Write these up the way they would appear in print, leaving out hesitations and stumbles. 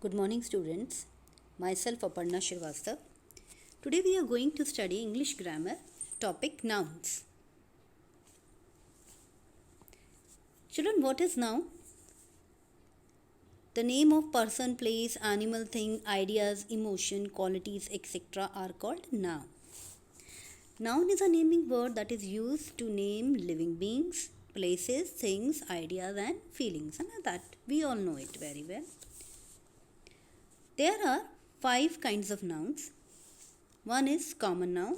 Good morning, students. Myself Aparna Shrivastava. Today we are going to study English grammar, topic nouns. Children, what is noun? The name of person, place, animal, thing, ideas, emotion, qualities, etc. are called noun. Noun is a naming word that is used to name living beings, places, things, ideas, and feelings. And that we all know it very well. There are 5 kinds of nouns. One is common noun.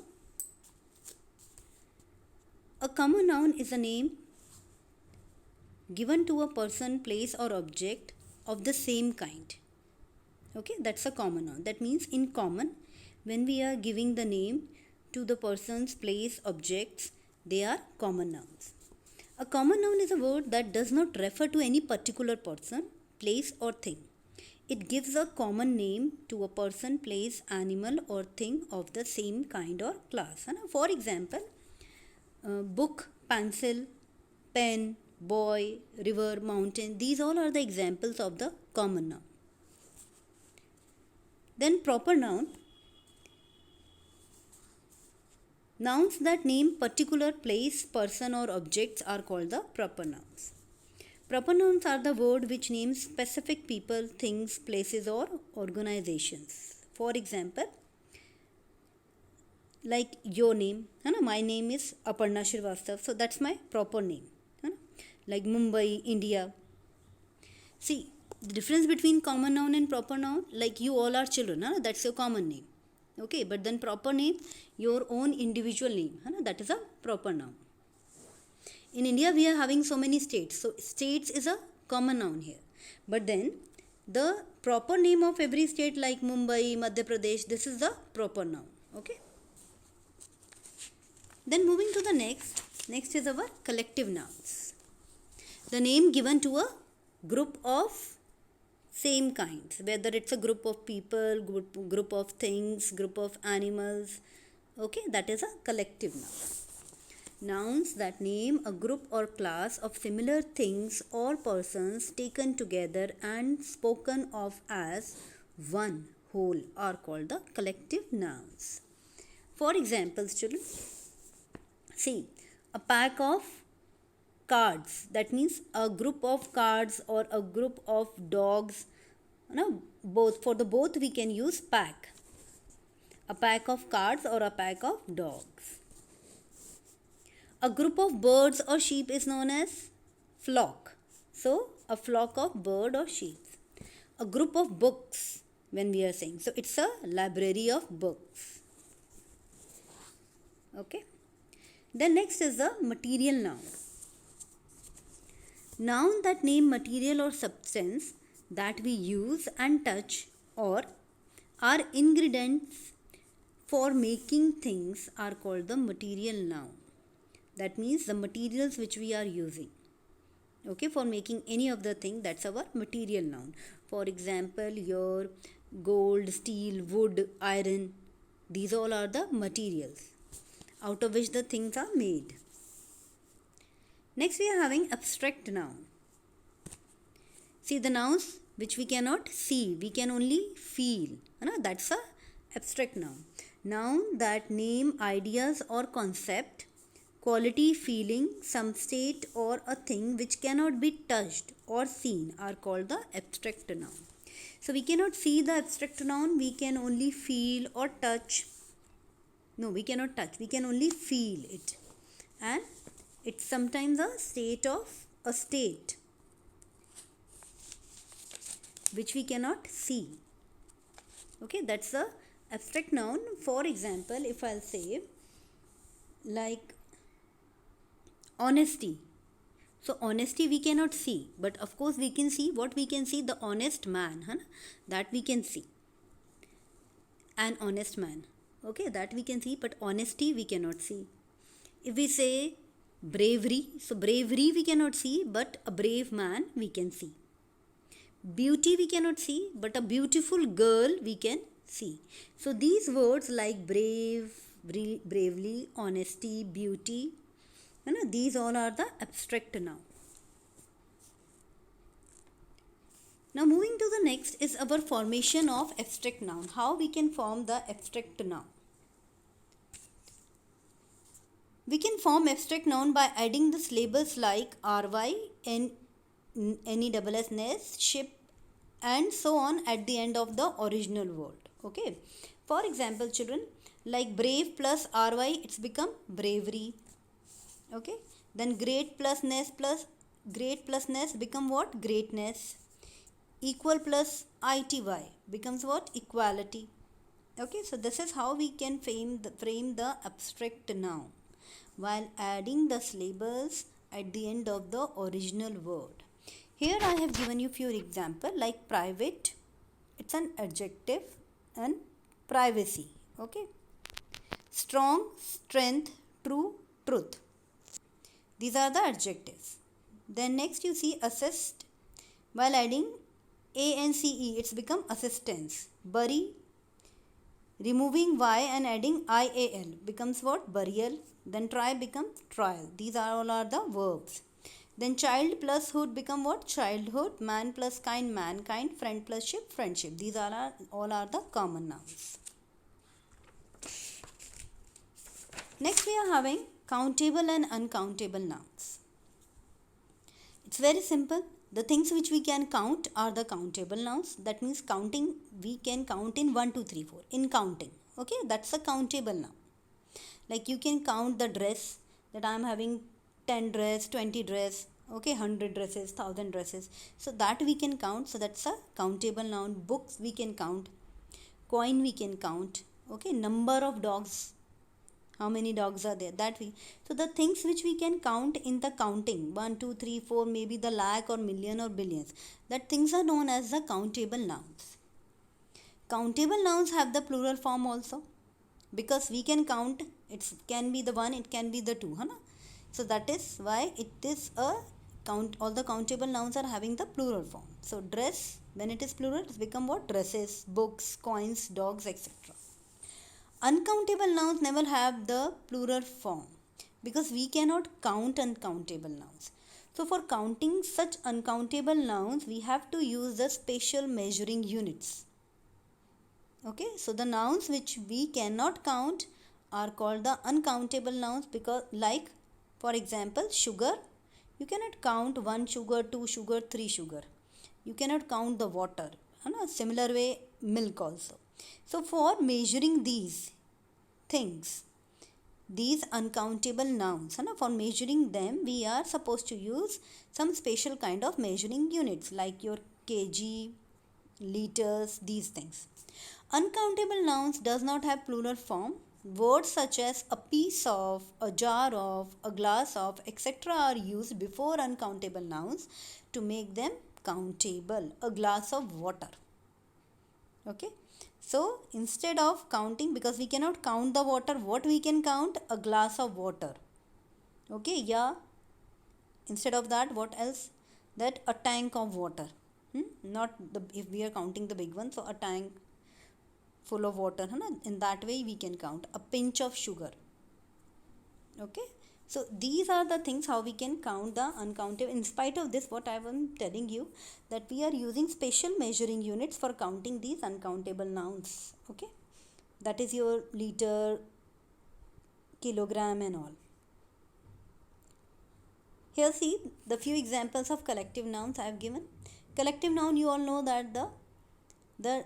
A common noun is a name given to a person, place, or object of the same kind. Okay, that's a common noun. That means in common, when we are giving the name to the person's, place, objects, they are common nouns. A common noun is a word that does not refer to any particular person, place, or thing. It gives a common name to a person, place, animal, or thing of the same kind or class. For example, book, pencil, pen, boy, river, mountain, these all are the examples of the common noun. Then proper noun. Nouns that name particular place, person, or objects are called the proper nouns. Proper nouns are the word which names specific people, things, places, or organizations. For example, like your name, my name is Aparna Shrivastava, so that's my proper name. Like Mumbai, India. See, the difference between common noun and proper noun, like you all are children, that's your common name. Okay, but then proper name, your own individual name, that is a proper noun. In India, we are having so many states. So, states is a common noun here. But then, the proper name of every state like Mumbai, Madhya Pradesh, this is the proper noun. Okay. Then moving to the next. Next is our collective nouns. The name given to a group of same kinds. Whether it's a group of people, group of things, group of animals. Okay, that is a collective noun. Nouns that name a group or class of similar things or persons taken together and spoken of as one whole are called the collective nouns. For example, children, see, a pack of cards, that means a group of cards or a group of dogs. Both we can use pack. A pack of cards or a pack of dogs. A group of birds or sheep is known as flock. So, a flock of bird or sheep. A group of books, when we are saying. So, it's a library of books. Okay. Then next is the material noun. Noun that name material or substance that we use and touch or are ingredients for making things are called the material noun. That means the materials which we are using. Okay, for making any of the thing, that's our material noun. For example, your gold, steel, wood, iron, these all are the materials out of which the things are made. Next we are having abstract noun. See, the nouns which we cannot see, we can only feel. That's a abstract noun. Noun that name ideas or concept, quality, feeling, some state or a thing which cannot be touched or seen are called the abstract noun. So we cannot see the abstract noun, we can only feel or touch. No, we cannot touch, we can only feel it. And it's sometimes a state which we cannot see. Okay, that's the abstract noun. For example, if I'll say like honesty. So honesty we cannot see, but of course we can see what we can see, the honest man, that we can see. An honest man. Okay, that we can see, but honesty we cannot see. If we say bravery, so bravery we cannot see, but a brave man we can see. Beauty we cannot see, but a beautiful girl we can see. So these words like brave, bravely, honesty, beauty, these all are the abstract noun. Now moving to the next is our formation of abstract noun. How we can form the abstract noun? We can form abstract noun by adding the syllables like ry, ness, ship, and so on at the end of the original word. Okay. For example, children, like brave plus ry, it's become bravery. Okay. Then great plus ness become what? Greatness. Equal plus ity becomes what? Equality. Okay. So this is how we can frame the abstract noun while adding the syllables at the end of the original word. Here I have given you few examples like private, it's an adjective, and privacy. Okay. Strong, strength, true, truth. These are the adjectives. Then next you see assist. While adding ance, it's become assistance. Bury, removing y and adding ial becomes what? Burial. Then try become trial. These are all are the verbs. Then child plus hood become what? Childhood. Man plus kind, mankind. Friend plus ship, friendship. These are all are the common nouns. Next we are having countable and uncountable nouns. It's very simple. The things which we can count are the countable nouns. That means counting, we can count in 1, 2, 3, 4. In counting. Okay, that's a countable noun. Like you can count the dress, that I am having 10 dress, 20 dress, okay, 100 dresses, 1000 dresses. So that we can count. So that's a countable noun. Books we can count. Coin we can count. Okay, number of dogs. How many dogs are there? That we. So the things which we can count in the counting, 1, 2, 3, 4, maybe the lakh or million or billions. That things are known as the countable nouns. Countable nouns have the plural form also. Because we can count, it can be the 1, it can be the 2. Huh? So that is why it is a count. All the countable nouns are having the plural form. So dress, when it is plural, it's become what? Dresses, books, coins, dogs, etc. Uncountable nouns never have the plural form because we cannot count uncountable nouns. So for counting such uncountable nouns, we have to use the special measuring units. Okay, so the nouns which we cannot count are called the uncountable nouns because, like, for example, sugar, you cannot count 1 sugar, 2 sugar, 3 sugar. You cannot count the water. Similar way, milk also. So for measuring these things, these uncountable nouns, for measuring them, we are supposed to use some special kind of measuring units like your kg, liters, these things. Uncountable nouns does not have plural form. Words such as a piece of, a jar of, a glass of, etc. are used before uncountable nouns to make them countable. A glass of water. Okay. So instead of counting, because we cannot count the water, what we can count? A glass of water. Okay. Yeah. Instead of that, what else? That a tank of water. Not the, if we are counting the big one, so a tank full of water. In that way we can count. A pinch of sugar. Okay. So these are the things how we can count the uncountable. In spite of this, what I am telling you, that we are using special measuring units for counting these uncountable nouns. Okay. That is your liter, kilogram and all. Here see the few examples of collective nouns I have given. Collective noun, you all know that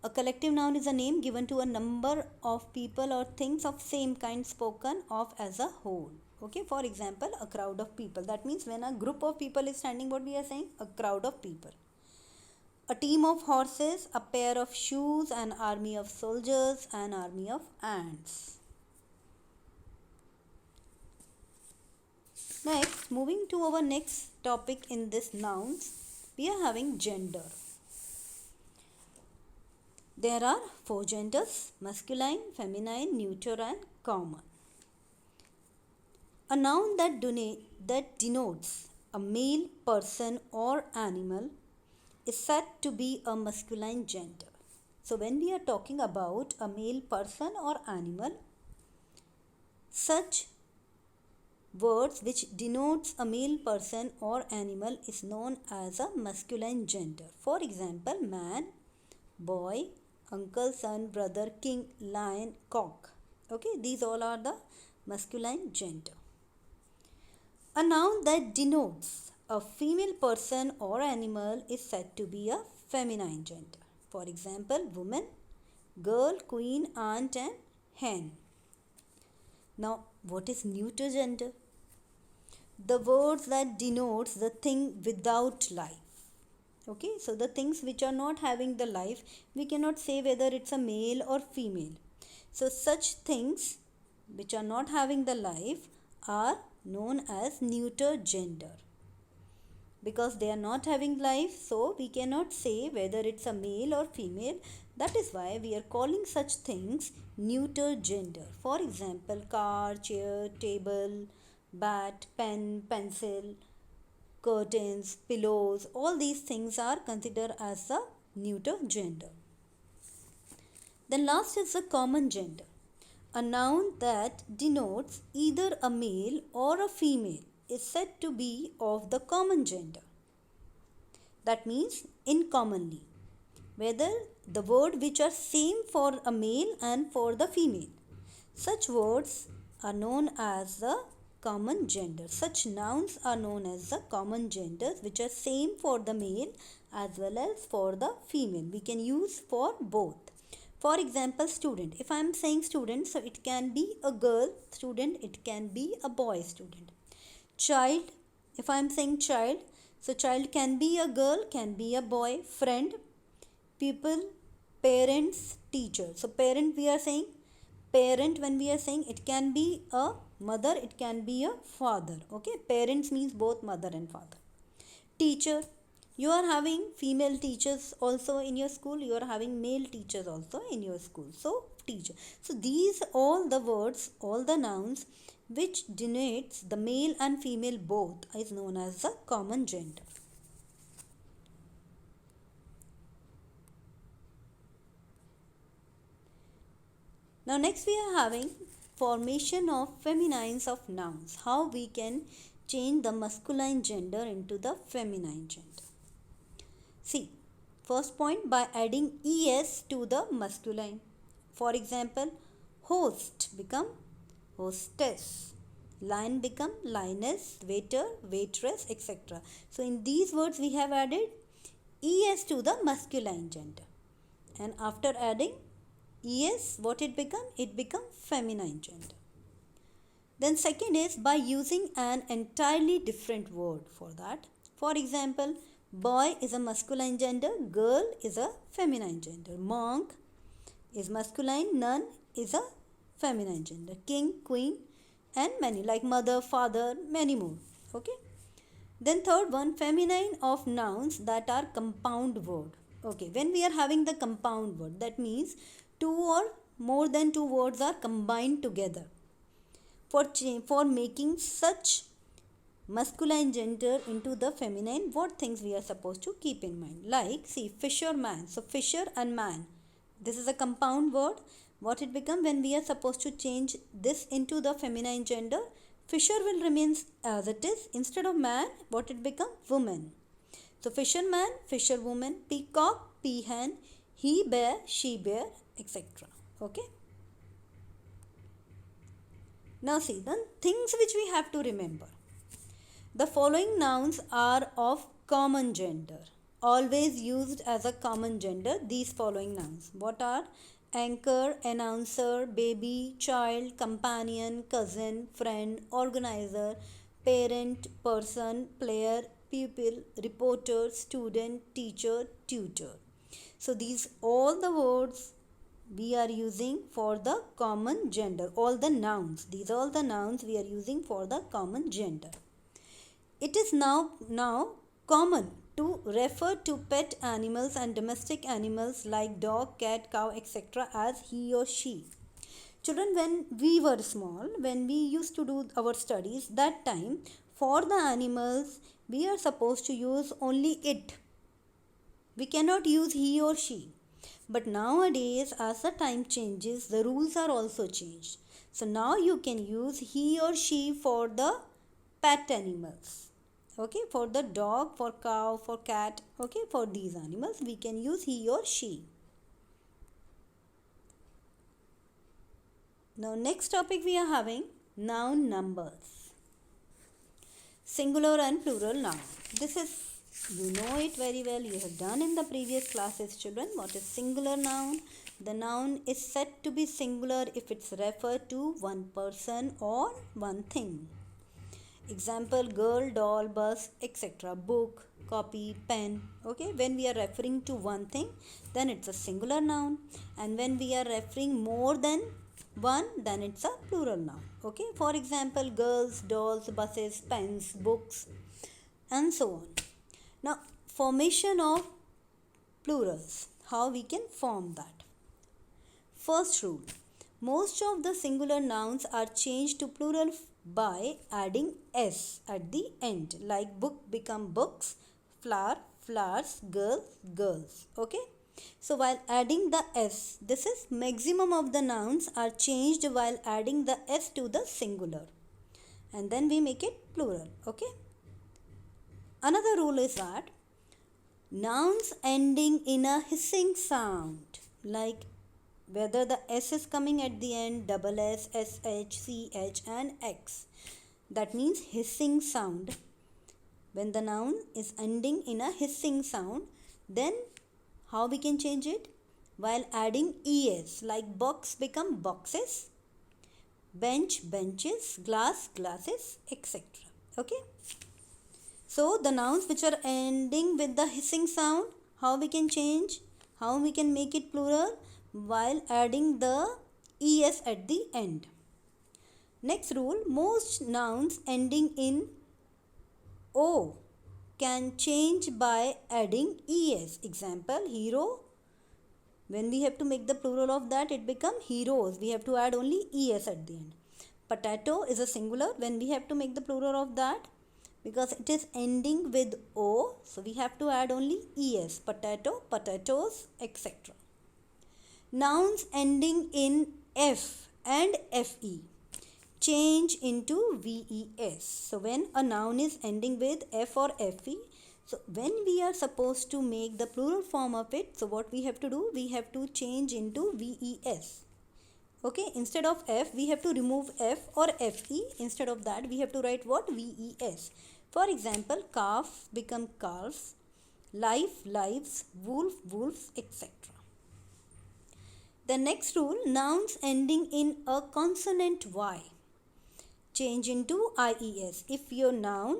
a collective noun is a name given to a number of people or things of same kind spoken of as a whole. Okay, for example, a crowd of people. That means when a group of people is standing, what we are saying? A crowd of people. A team of horses, a pair of shoes, an army of soldiers, an army of ants. Next, moving to our next topic in this nouns, we are having gender. There are 4 genders: masculine, feminine, neuter and common. A noun that denotes a male person or animal is said to be a masculine gender. So when we are talking about a male person or animal, such words which denotes a male person or animal is known as a masculine gender. For example, man, boy, uncle, son, brother, king, lion, cock. Okay, these all are the masculine gender. A noun that denotes a female person or animal is said to be a feminine gender. For example, woman, girl, queen, aunt, and hen. Now, what is neuter gender? The words that denotes the thing without life. Okay, so the things which are not having the life, we cannot say whether it's a male or female. So such things which are not having the life are known as neuter gender. Because they are not having life, so we cannot say whether it's a male or female. That is why we are calling such things neuter gender. For example, car, chair, table, bat, pen, pencil, curtains, pillows, all these things are considered as a neuter gender. Then last is the common gender. A noun that denotes either a male or a female is said to be of the common gender. That means in commonly. Whether the word which are same for a male and for the female. Such words are known as the common gender. Such nouns are known as the common genders which are same for the male as well as for the female. We can use for both. For example, student. If I am saying student, so it can be a girl student, it can be a boy student. Child, if I am saying child, so child can be a girl, can be a boy. Friend, people, parents, teacher. So parent we are saying, parent when we are saying, it can be a mother, it can be a father. Okay, parents means both mother and father. Teacher, you are having female teachers also in your school, you are having male teachers also in your school. So teacher. So these all the words, all the nouns which denotes the male and female both is known as the common gender. Now next we are having formation of feminines of nouns. How we can change the masculine gender into the feminine gender. See, first point, by adding es to the masculine. For example, host become hostess, lion become lioness, waiter, waitress, etc. So in these words we have added es to the masculine gender. And after adding es, what it become? It become feminine gender. Then second is by using an entirely different word for that. For example, boy is a masculine gender, girl is a feminine gender. Monk is masculine, nun is a feminine gender. King, queen, and many like mother, father, many more. Okay. Then third one, feminine of nouns that are compound word. Okay, when we are having the compound word, that means two or more than two words are combined together. For making such masculine gender into the feminine, what things we are supposed to keep in mind? Like, see, fisherman. So fisher and man. This is a compound word. What it become when we are supposed to change this into the feminine gender? Fisher will remain as it is. Instead of man, what it become? Woman. So fisherman, fisherwoman, peacock, peahen, he bear, she bear, etc. Okay. Now see the things which we have to remember. The following nouns are of common gender. Always used as a common gender, these following nouns. What are? Anchor, announcer, baby, child, companion, cousin, friend, organizer, parent, person, player, pupil, reporter, student, teacher, tutor. So these all the words we are using for the common gender. All the nouns. These are all the nouns we are using for the common gender. It is now common to refer to pet animals and domestic animals like dog, cat, cow, etc. as he or she. Children, when we were small, when we used to do our studies, that time for the animals we are supposed to use only it. We cannot use he or she. But nowadays, as the time changes, the rules are also changed. So now you can use he or she for the pet animals. Okay, for the dog, for cow, for cat, okay, for these animals we can use he or she. Now next topic we are having noun numbers. Singular and plural noun. This is, you know it very well, you have done in the previous classes children. What is singular noun? The noun is said to be singular if it's referred to one person or one thing. Example, girl, doll, bus, etc. Book, copy, pen. Okay, when we are referring to one thing, then it's a singular noun. And when we are referring more than one, then it's a plural noun. Okay, for example, girls, dolls, buses, pens, books, and so on. Now, formation of plurals. How we can form that? First rule. Most of the singular nouns are changed to plural by adding s at the end, like book become books, flower flowers, girl girls. Okay, so while adding the s, this is maximum of the nouns are changed while adding the s to the singular, and then we make it plural. Okay, another rule is that nouns ending in a hissing sound, like whether the s is coming at the end, double s, sh, ch and x, that means hissing sound. When the noun is ending in a hissing sound, then how we can change it? While adding es, like box become boxes, bench benches, glass glasses, etc. Okay, so the nouns which are ending with the hissing sound, how we can change, how we can make it plural? While adding the es at the end. Next rule, most nouns ending in o can change by adding es. Example, hero, when we have to make the plural of that, it become heroes, we have to add only es at the end. Potato is a singular, when we have to make the plural of that, because it is ending with o, so we have to add only es. Potato, potatoes, etc. Nouns ending in f and fe change into ves. So when a noun is ending with f or fe, so when we are supposed to make the plural form of it, so what we have to do, we have to change into ves. Okay, instead of f we have to remove f or fe. Instead of that we have to write what? Ves. For example, calf become calves, life lives, wolf wolves, etc. The next rule, nouns ending in a consonant y change into ies. If your noun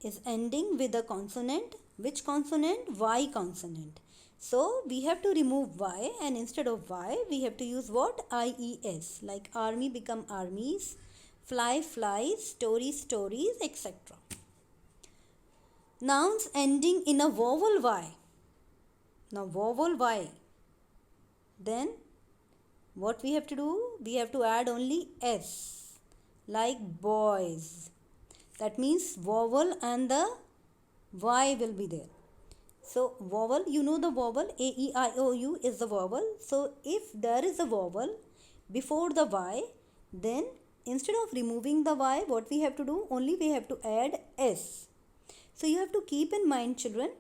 is ending with a consonant, which consonant? Y consonant. So we have to remove y, and instead of y we have to use what? Ies. Like army become armies, fly flies, story stories, etc. Nouns ending in a vowel y. Now vowel y, then what we have to do? We have to add only s, like boys. That means vowel and the y will be there. So vowel, you know the vowel, a, e, I, o, u is the vowel. So if there is a vowel before the y, then instead of removing the y, what we have to do? Only we have to add s. So you have to keep in mind children,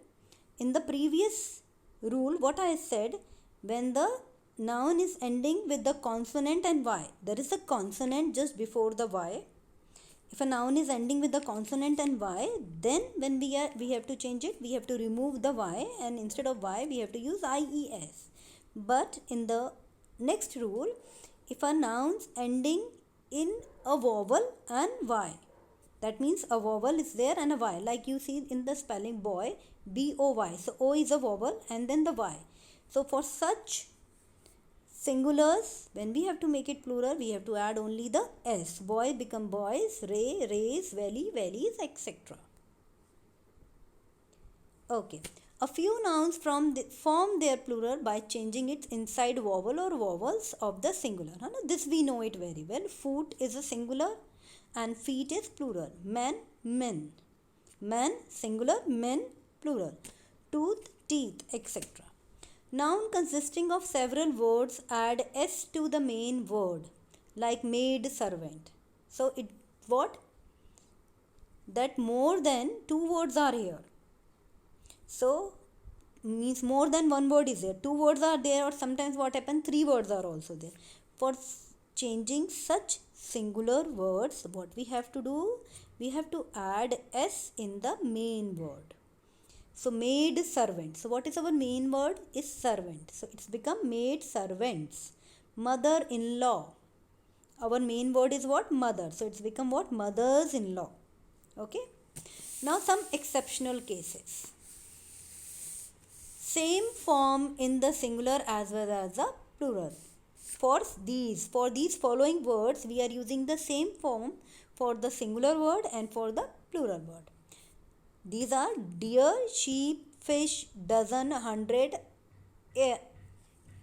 in the previous rule what I said, when the noun is ending with the consonant and y, there is a consonant just before the y. If a noun is ending with the consonant and y, then when we have to change it, we have to remove the y, and instead of y we have to use ies. But in the next rule, if a noun's ending in a vowel and y, that means a vowel is there and a y, like you see in the spelling boy, boy. So o is a vowel and then the y. So for such singulars, when we have to make it plural, we have to add only the s. Boy become boys, ray, rays, valley, valleys, etc. Okay. A few nouns form their plural by changing its inside vowel or vowels of the singular. This we know it very well. Foot is a singular and feet is plural. Man, men. Man, singular, men, plural. Tooth, teeth, etc. Noun consisting of several words add s to the main word, like maid, servant. So it what? That more than two words are here. So means more than one word is there. Two words are there, or sometimes what happens? Three words are also there. For changing such singular words, what we have to do? We have to add s in the main word. So maid, servant. So what is our main word? Is servant. So it's become maid, servants. Mother-in-law. Our main word is what? Mother. So it's become what? Mothers-in-law. Okay. Now some exceptional cases. Same form in the singular as well as the plural. For these following words, we are using the same form for the singular word and for the plural word. These are deer, sheep, fish, dozen, 100,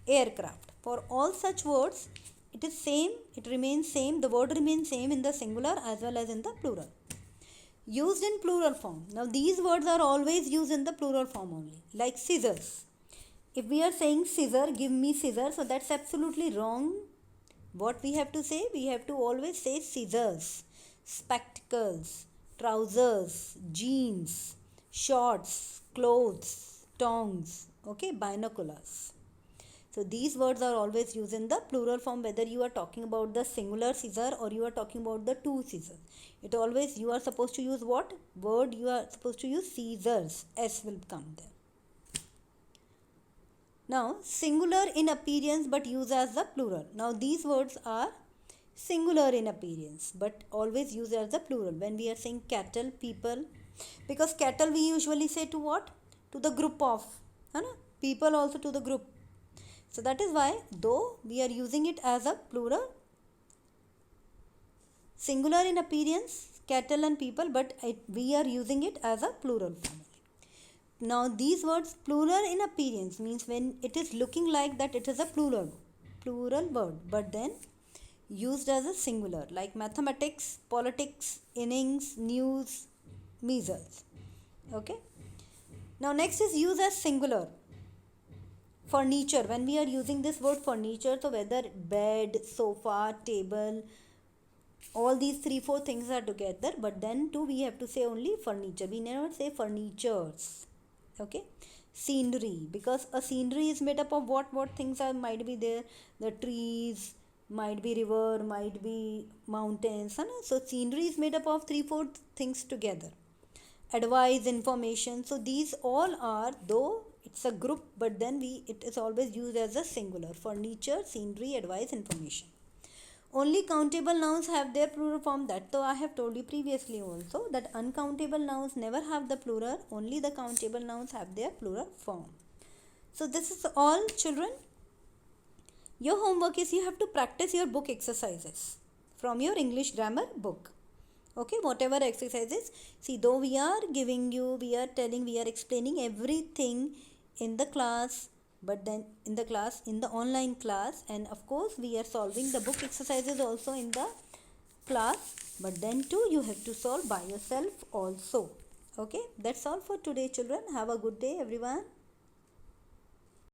aircraft. For all such words, it is same, it remains same, the word remains same in the singular as well as in the plural. Used in plural form. Now these words are always used in the plural form only. Like scissors. If we are saying scissor, give me scissors, so that's absolutely wrong. What we have to say? We have to always say scissors, spectacles, trousers, jeans, shorts, clothes, tongs, okay, binoculars. So these words are always used in the plural form, whether you are talking about the singular scissor or you are talking about the two scissors. It always, you are supposed to use what word? You are supposed to use scissors. S will come there. Now singular in appearance but used as the plural. Now these words are singular in appearance but always used as the plural. When we are saying cattle, people, because cattle we usually say to what? To the group of, people also to the group. So that is why, though we are using it as a plural, singular in appearance, cattle and people, but we are using it as a plural form. Now these words, plural in appearance, means when it is looking like that it is a plural word, but then used as a singular, like mathematics, politics, innings, news, measles. Okay. Now next is used as singular. Furniture. When we are using this word furniture, so whether bed, sofa, table, all these 3-4 things are together, but then too we have to say only furniture. We never say furnitures. Okay. Scenery, because a scenery is made up of what things are might be there. The trees, might be river, might be mountains. So scenery is made up of 3-4 things together. Advice, information. So these all are, though it's a group, but then it is always used as a singular. Furniture, scenery, advice, information. Only countable nouns have their plural form. That though I have told you previously also, that uncountable nouns never have the plural. Only the countable nouns have their plural form. So this is all, children. Your homework is you have to practice your book exercises from your English grammar book. Okay, whatever exercises. See, though we are giving you, we are telling, we are explaining everything in the class, but then in the online class, and of course we are solving the book exercises also in the class, but then too you have to solve by yourself also. Okay, that's all for today, children. Have a good day, everyone.